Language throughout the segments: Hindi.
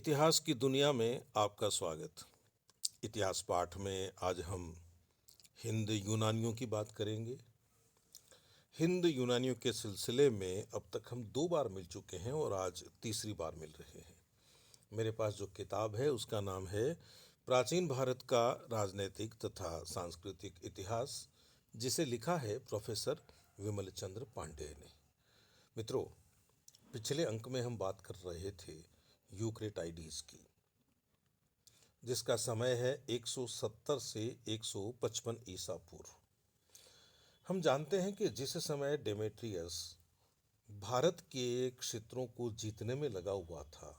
इतिहास की दुनिया में आपका स्वागत। इतिहास पाठ में आज हम हिंद यूनानियों की बात करेंगे। हिंद यूनानियों के सिलसिले में अब तक हम 2 बार मिल चुके हैं और आज तीसरी बार मिल रहे हैं। मेरे पास जो किताब है उसका नाम है प्राचीन भारत का राजनैतिक तथा सांस्कृतिक इतिहास, जिसे लिखा है प्रोफेसर विमल चंद्र पांडेय ने। मित्रों, पिछले अंक में हम बात कर रहे थे यूक्रेटाइडीज की, जिसका समय है 170 से 155 ईसा पूर्व। हम जानते हैं कि जिस समय डेमेट्रियस भारत के क्षेत्रों को जीतने में लगा हुआ था,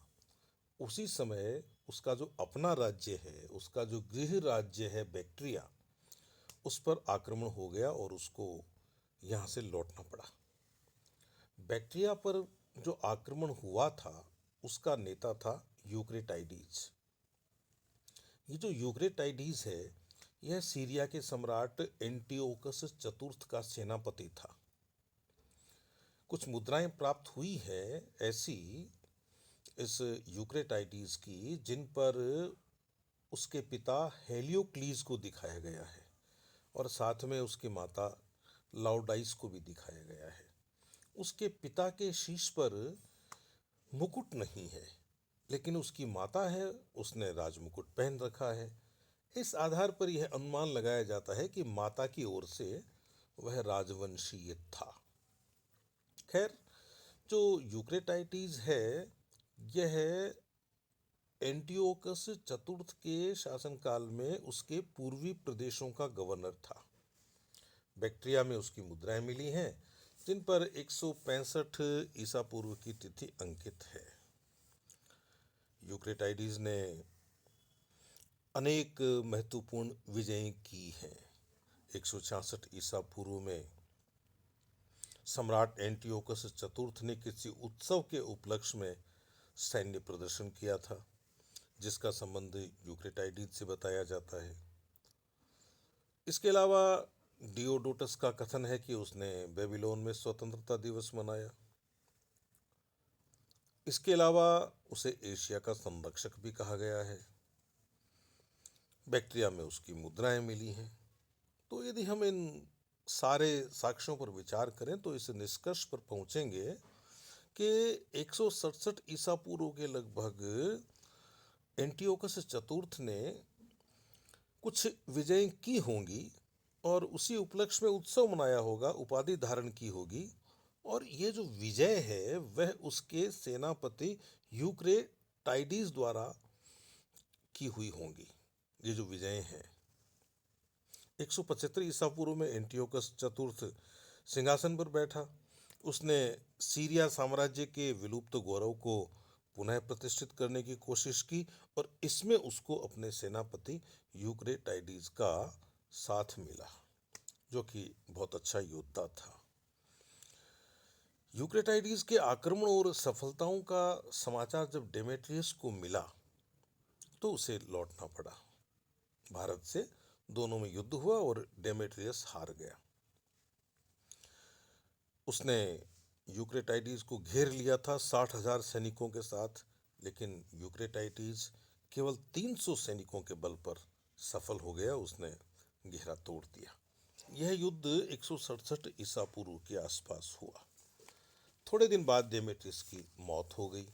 उसी समय उसका जो अपना राज्य है, उसका जो गृह राज्य है बैक्ट्रिया, उस पर आक्रमण हो गया और उसको यहाँ से लौटना पड़ा। बैक्ट्रिया पर जो आक्रमण हुआ था उसका नेता था यूक्रेटाइडीज। ये जो यूक्रेटाइडीज है, यह सीरिया के सम्राट एंटिओकस चतुर्थ का सेनापति था। कुछ मुद्राएं प्राप्त हुई है ऐसी इस यूक्रेटाइडीज की, जिन पर उसके पिता हेलियोक्लीज को दिखाया गया है और साथ में उसकी माता लाउडाइस को भी दिखाया गया है। उसके पिता के शीश पर मुकुट नहीं है, लेकिन उसकी माता है, उसने राजमुकुट पहन रखा है। इस आधार पर यह अनुमान लगाया जाता है कि माता की ओर से वह राजवंशीय था। खैर, जो यूक्रेटाइडीज है, यह एंटिओकस चतुर्थ के शासनकाल में उसके पूर्वी प्रदेशों का गवर्नर था। बैक्ट्रिया में उसकी मुद्राएं मिली हैं, जिन पर 165 ईसा पूर्व की तिथि अंकित है। यूक्रेटाइडीज ने अनेक महत्वपूर्ण विजय की हैं। 166 ईसा पूर्व में सम्राट एंटिओकस चतुर्थ ने किसी उत्सव के उपलक्ष्य में सैन्य प्रदर्शन किया था, जिसका संबंध यूक्रेटाइडीज से बताया जाता है। इसके अलावा डियोडोटस का कथन है कि उसने बेबीलोन में स्वतंत्रता दिवस मनाया। इसके अलावा उसे एशिया का संरक्षक भी कहा गया है। बैक्ट्रिया में उसकी मुद्राएं मिली हैं। तो यदि हम इन सारे साक्ष्यों पर विचार करें तो इस निष्कर्ष पर पहुंचेंगे कि 167 ईसा पूर्व के लगभग एंटिओकस चतुर्थ ने कुछ विजय की होंगी और उसी उपलक्ष्य में उत्सव मनाया होगा, उपाधि धारण की होगी, और ये जो विजय है वह उसके सेनापति यूक्रेटाइडीज द्वारा की हुई होंगी। ये जो विजय हैं, 175 ईसा पूर्व में एंटिओकस चतुर्थ सिंहासन पर बैठा। उसने सीरिया साम्राज्य के विलुप्त गौरव को पुनः प्रतिष्ठित करने की कोशिश की और इसमें उसको अपने सेनापति यूक्रेटाइडीज का साथ मिला, जो कि बहुत अच्छा योद्धा था। यूक्रेटाइडीज के आक्रमण और सफलताओं का समाचार जब डेमेट्रियस को मिला तो उसे लौटना पड़ा। भारत से दोनों में युद्ध हुआ और डेमेट्रियस हार गया। उसने यूक्रेटाइडीज को घेर लिया था 60,000 सैनिकों के साथ, लेकिन यूक्रेटाइडीज केवल 300 सैनिकों के बल पर सफल हो गया। उसने घेरा तोड़ दिया। यह युद्ध 167 ईसा पूर्व के आसपास हुआ। थोड़े दिन बाद डेमेट्रियस की मौत हो गई।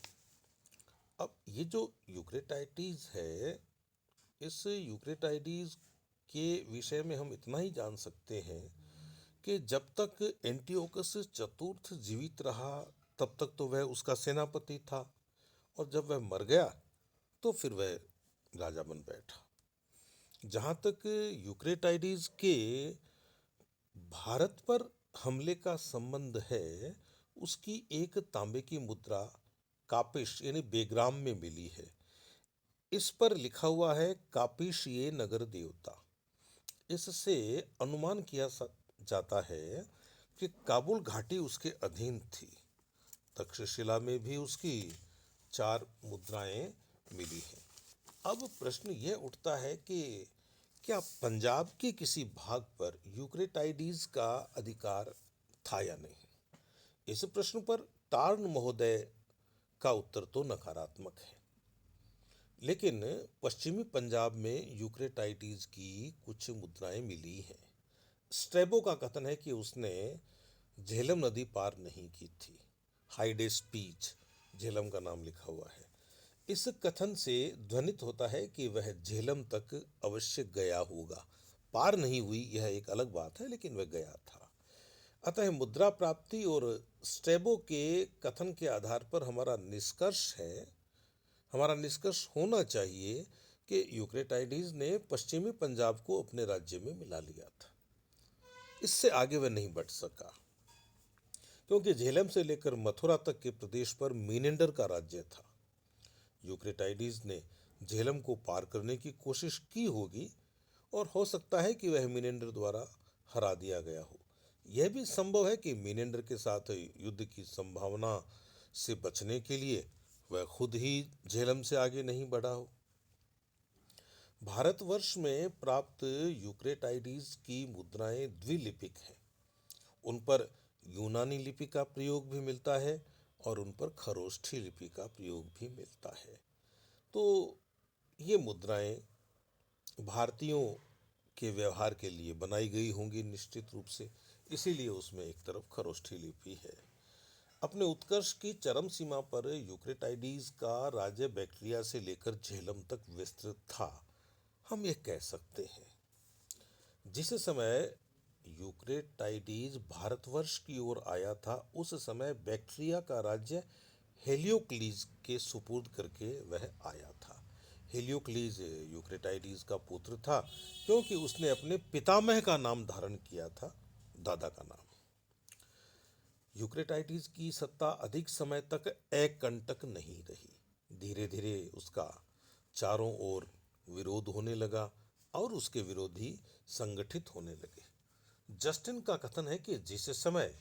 अब ये जो यूक्रेटाइडीज है, इस यूक्रेटाइडीज के विषय में हम इतना ही जान सकते हैं कि जब तक एंटिओकस चतुर्थ जीवित रहा तब तक तो वह उसका सेनापति था, और जब वह मर गया तो फिर वह राजा बन बैठा। जहाँ तक यूक्रेटाइडीज के भारत पर हमले का संबंध है, उसकी एक तांबे की मुद्रा कापिश यानी बेग्राम में मिली है। इस पर लिखा हुआ है कापिशिये नगर देवता। इससे अनुमान किया जाता है कि काबुल घाटी उसके अधीन थी। तक्षशिला में भी उसकी 4 मुद्राएं मिली हैं। अब प्रश्न यह उठता है कि क्या पंजाब के किसी भाग पर यूक्रेटाइडीज का अधिकार था या नहीं। इस प्रश्न पर टार्न महोदय का उत्तर तो नकारात्मक है। लेकिन पश्चिमी पंजाब में यूक्रेटाइडीज की कुछ मुद्राएं मिली हैं। स्ट्रैबो का कथन है कि उसने झेलम नदी पार नहीं की थी। हाइडे स्पीच झेलम का नाम लिखा हुआ है। इस कथन से ध्वनित होता है कि वह झेलम तक अवश्य गया होगा। पार नहीं हुई यह एक अलग बात है, लेकिन वह गया था। अतः मुद्रा प्राप्ति और स्ट्रैबो के कथन के आधार पर हमारा निष्कर्ष होना चाहिए कि यूक्रेटाइडीज ने पश्चिमी पंजाब को अपने राज्य में मिला लिया था। इससे आगे वह नहीं बढ़ सका, क्योंकि झेलम से लेकर मथुरा तक के प्रदेश पर मीनेंडर का राज्य था। यूक्रेटाइडीज ने झेलम को पार करने की कोशिश की होगी, और हो सकता है कि वह मीनेंडर द्वारा हरा दिया गया हो। यह भी संभव है कि मीनेंडर के साथ युद्ध की संभावना से बचने के लिए वह खुद ही झेलम से आगे नहीं बढ़ा हो। भारतवर्ष में प्राप्त यूक्रेटाइडीज की मुद्राएं द्विलिपिक हैं। उन पर यूनानी लिपि का प्रयोग भी मिलता है और उन पर खरोष्ठी लिपि का प्रयोग भी मिलता है। तो ये मुद्राएं भारतीयों के व्यवहार के लिए बनाई गई होंगी निश्चित रूप से, इसीलिए उसमें एक तरफ खरोष्ठी लिपि है। अपने उत्कर्ष की चरम सीमा पर यूक्रेटाइडीज का राज्य बैक्ट्रिया से लेकर झेलम तक विस्तृत था, हम ये कह सकते हैं। जिस समय यूक्रेटाइडीज भारतवर्ष की ओर आया था, उस समय बैक्ट्रिया का राज्य हेलियोक्लीज के सुपुर्द करके वह आया था। हेलियोक्लीज यूक्रेटाइडीज का पुत्र था, क्योंकि उसने अपने पितामह का नाम धारण किया था, दादा का नाम। यूक्रेटाइडीज की सत्ता अधिक समय तक अकंटक नहीं रही। धीरे धीरे उसका चारों ओर विरोध होने लगा और उसके विरोधी संगठित होने लगे। जस्टिन का कथन है कि जिस समय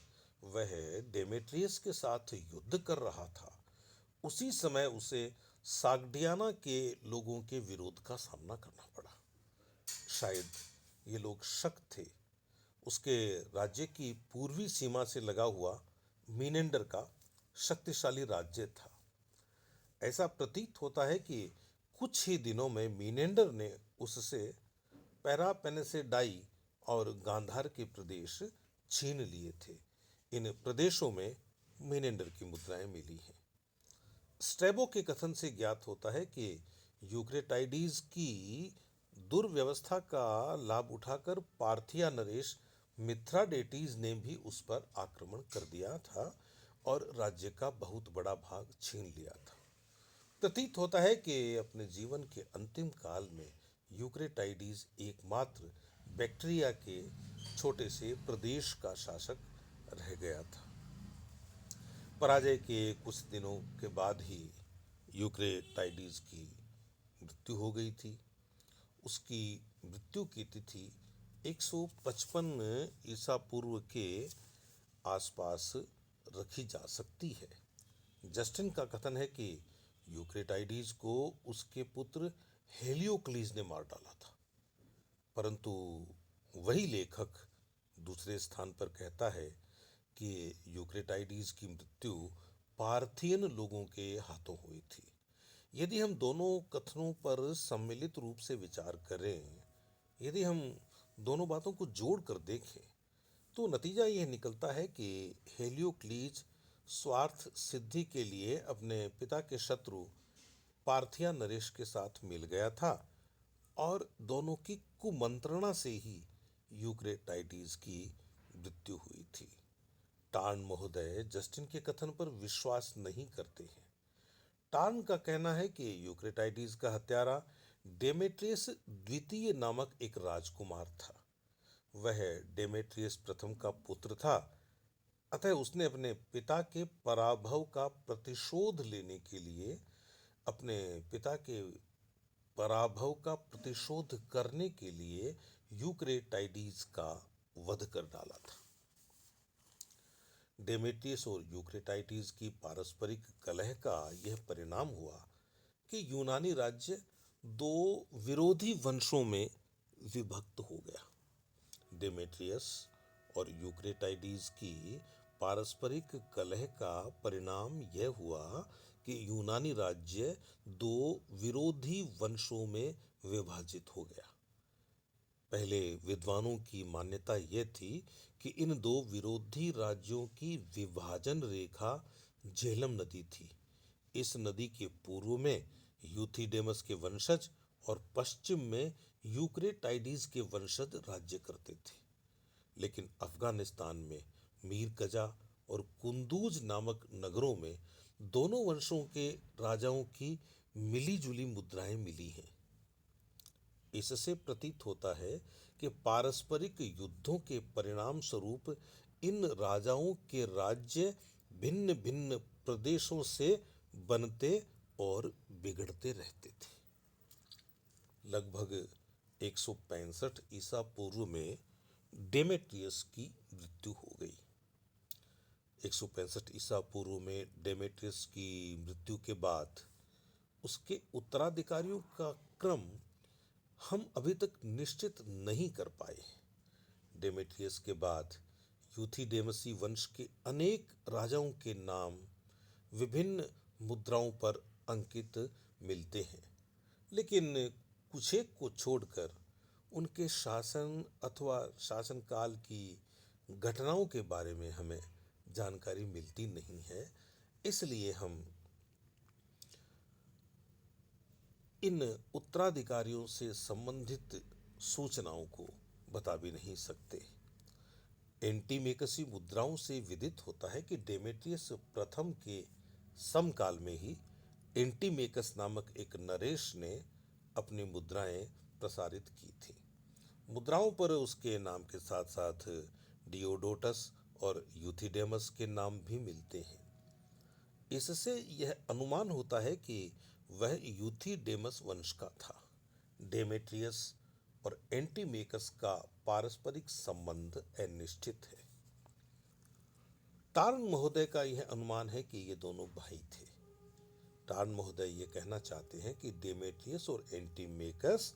वह डेमेट्रियस के साथ युद्ध कर रहा था, उसी समय उसे साग्डियाना के लोगों के विरोध का सामना करना पड़ा। शायद ये लोग शक थे। उसके राज्य की पूर्वी सीमा से लगा हुआ मीनेंडर का शक्तिशाली राज्य था। ऐसा प्रतीत होता है कि कुछ ही दिनों में मीनेंडर ने उससे पैरापेनेसेडाई और गांधार के प्रदेश छीन लिए थे। इन प्रदेशों में मीनेंडर की मुद्राएं मिली हैं। स्ट्रैबो के कथन से ज्ञात होता है कि यूक्रेटाइडीज की दुर्व्यवस्था का लाभ उठाकर पार्थिया नरेश मिथ्राडेटीज ने भी उस पर आक्रमण कर दिया था और राज्य का बहुत बड़ा भाग छीन लिया था। प्रतीत होता है कि अपने जीवन के अंतिम काल में यूक्रेटाइडीज एकमात्र बैक्ट्रिया के छोटे से प्रदेश का शासक रह गया था। पराजय के कुछ दिनों के बाद ही यूक्रेटाइडीज की मृत्यु हो गई थी। उसकी मृत्यु की तिथि 155 ईसा पूर्व के आसपास रखी जा सकती है। जस्टिन का कथन है कि यूक्रेटाइडीज को उसके पुत्र हेलियोक्लीज ने मार डाला था, परंतु वही लेखक दूसरे स्थान पर कहता है कि यूक्रेटाइडीज की मृत्यु पार्थियन लोगों के हाथों हुई थी। यदि हम दोनों कथनों पर सम्मिलित रूप से विचार करें, यदि हम दोनों बातों को जोड़ कर देखें, तो नतीजा यह निकलता है कि हेलियोक्लीज स्वार्थ सिद्धि के लिए अपने पिता के शत्रु पार्थिया नरेश के साथ मिल गया था और दोनों की कुमंत्रणा से ही यूक्रेटाइडीज की मृत्यु हुई थी। टार्न महोदय जस्टिन के कथन पर विश्वास नहीं करते हैं। टार्न का कहना है कि यूक्रेटाइडीज का हत्यारा डेमेट्रियस द्वितीय नामक एक राजकुमार था। वह डेमेट्रियस प्रथम का पुत्र था, अतः उसने अपने पिता के पराभव का प्रतिशोध लेने के लिए अपने पिता के पराभव का प्रतिशोध करने के लिए यूक्रेटाइडीज का वध कर डाला था। डेमेट्रियस और यूक्रेटाइडीज की पारस्परिक कलह का यह परिणाम हुआ कि यूनानी राज्य दो विरोधी वंशों में विभक्त हो गया। डेमेट्रियस और यूक्रेटाइडीज की पारस्परिक कलह का परिणाम यह हुआ कि यूनानी राज्य दो विरोधी वंशों में विभाजित हो गया। पहले विद्वानों की मान्यता यह थी कि इन दो विरोधी राज्यों की विभाजन रेखा झेलम नदी थी। इस नदी के पूर्व में यूथिडेमस के वंशज और पश्चिम में यूक्रेटाइडिस के वंशज राज्य करते थे। लेकिन अफगानिस्तान में मीर कजा और कुंदूज नामक नगरों में दोनों वंशों के राजाओं की मिलीजुली मुद्राएं मिली हैं। इससे प्रतीत होता है कि पारस्परिक युद्धों के परिणाम स्वरूप इन राजाओं के राज्य भिन्न भिन्न प्रदेशों से बनते और बिगड़ते रहते थे। लगभग 165 ईसा पूर्व में डेमेट्रियस की मृत्यु हो गई। 165 ईसा पूर्व में डेमेट्रियस की मृत्यु के बाद उसके उत्तराधिकारियों का क्रम हम अभी तक निश्चित नहीं कर पाए। डेमेट्रियस के बाद यूथिडेमसी वंश के अनेक राजाओं के नाम विभिन्न मुद्राओं पर अंकित मिलते हैं, लेकिन कुछ एक को छोड़कर उनके शासन अथवा शासनकाल की घटनाओं के बारे में हमें जानकारी मिलती नहीं है। इसलिए हम इन उत्तराधिकारियों से संबंधित सूचनाओं को बता भी नहीं सकते। एंटीमेकसी मुद्राओं से विदित होता है कि डेमेट्रियस प्रथम के समकाल में ही एंटीमेकस नामक एक नरेश ने अपनी मुद्राएं प्रसारित की थी। मुद्राओं पर उसके नाम के साथ साथ डियोडोटस और यूथिडेमस के नाम भी मिलते हैं। इससे यह अनुमान होता है कि वह यूथिडेमस वंश का था। डेमेट्रियस और एंटीमेकस का पारस्परिक संबंध अनिश्चित है। टार्न महोदय का यह अनुमान है कि ये दोनों भाई थे। टार्न महोदय ये कहना चाहते हैं कि डेमेट्रियस और एंटीमेकस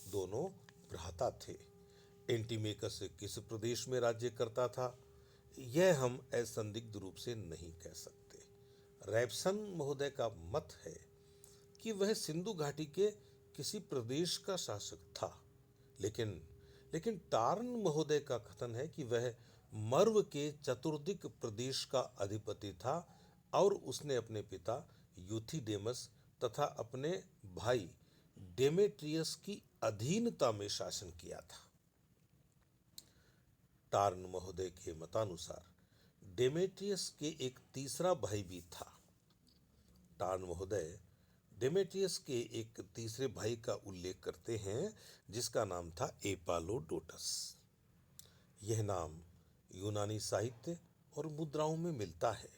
दोनों भ्राता थे। एंटीमेकस किस प्रदेश में राज्य करता था, यह हम असंदिग्ध रूप से नहीं कह सकते। रैप्सन महोदय का मत है कि वह सिंधु घाटी के किसी प्रदेश का शासक था, लेकिन टार्न महोदय का कथन है कि वह मर्व के चतुर्दिक प्रदेश का अधिपति था और उसने अपने पिता यूथिडेमस तथा अपने भाई डेमेट्रियस की अधीनता में शासन किया था। टार्न महोदय के मतानुसार डेमेट्रियस के एक तीसरा भाई भी था। टार्न महोदय डेमेट्रियस के एक तीसरे भाई का उल्लेख करते हैं जिसका नाम था एपालोडोटस। यह नाम यूनानी साहित्य और मुद्राओं में मिलता है।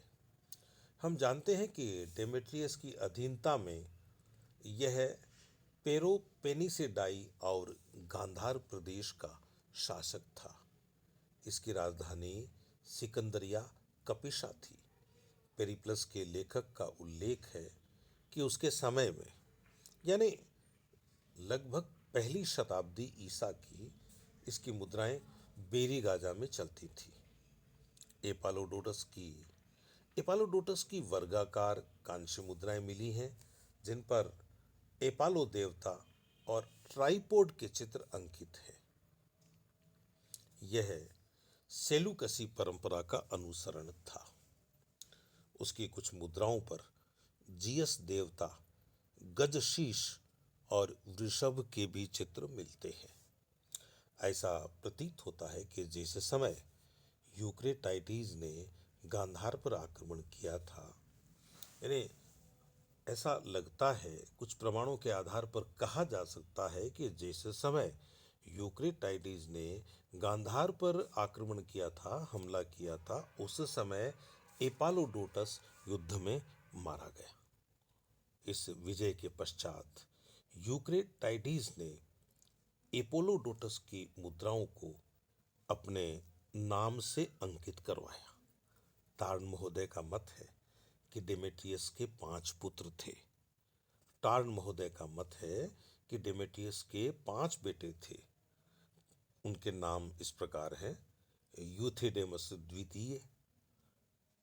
हम जानते हैं कि डेमेट्रियस की अधीनता में यह पेरोपेनिसेडाई और गांधार प्रदेश का शासक था। इसकी राजधानी सिकंदरिया कपिशा थी। पेरिप्लस के लेखक का उल्लेख है कि उसके समय में यानी लगभग पहली शताब्दी ईसा की इसकी मुद्राएं बेरीगाजा में चलती थी। एपालोडोटस की वर्गाकार कांस्य मुद्राएं मिली हैं जिन पर एपालो देवता और ट्राइपोड के चित्र अंकित हैं। यह सेलुकसी परंपरा का अनुसरण था। उसकी कुछ मुद्राओं पर जियस देवता, गजशीश और वृषभ के भी चित्र मिलते हैं। ऐसा प्रतीत होता है कि जिस समय यूक्रेटाइडिस ने गांधार पर आक्रमण किया था, यानी ऐसा लगता है, कुछ प्रमाणों के आधार पर कहा जा सकता है कि जिस समय यूक्रेटाइडिस ने गांधार पर आक्रमण किया था, हमला किया था, उस समय एपालोडोटस युद्ध में मारा गया। इस विजय के पश्चात यूक्रेटाइडिस ने एपोलोडोटस की मुद्राओं को अपने नाम से अंकित करवाया। टार्न महोदय का मत है कि डेमेट्रियस के 5 पुत्र थे। टार्न महोदय का मत है कि डेमेट्रियस के 5 बेटे थे। उनके नाम इस प्रकार हैं: यूथिडेमस द्वितीय,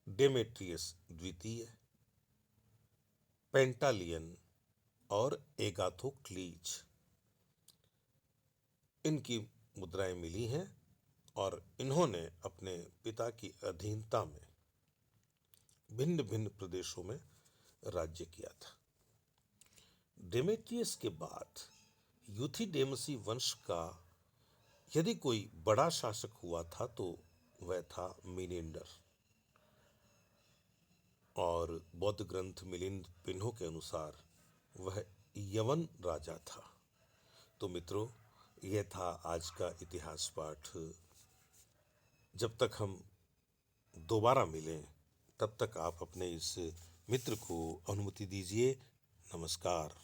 डेमेट्रियस द्वितीय, पेंटालियन और एगाथोक्लीज, इनकी मुद्राएं मिली हैं और इन्होंने अपने पिता की अधीनता में भिन्न भिन्न प्रदेशों में राज्य किया था। डेमेट्रियस के बाद यूथिडेमसी वंश का यदि कोई बड़ा शासक हुआ था तो वह था मिनेंडर, और बौद्ध ग्रंथ मिलिंद पिन्हो के अनुसार वह यवन राजा था। तो मित्रों, यह था आज का इतिहास पाठ। जब तक हम दोबारा मिलें तब तक आप अपने इस मित्र को अनुमति दीजिए। नमस्कार।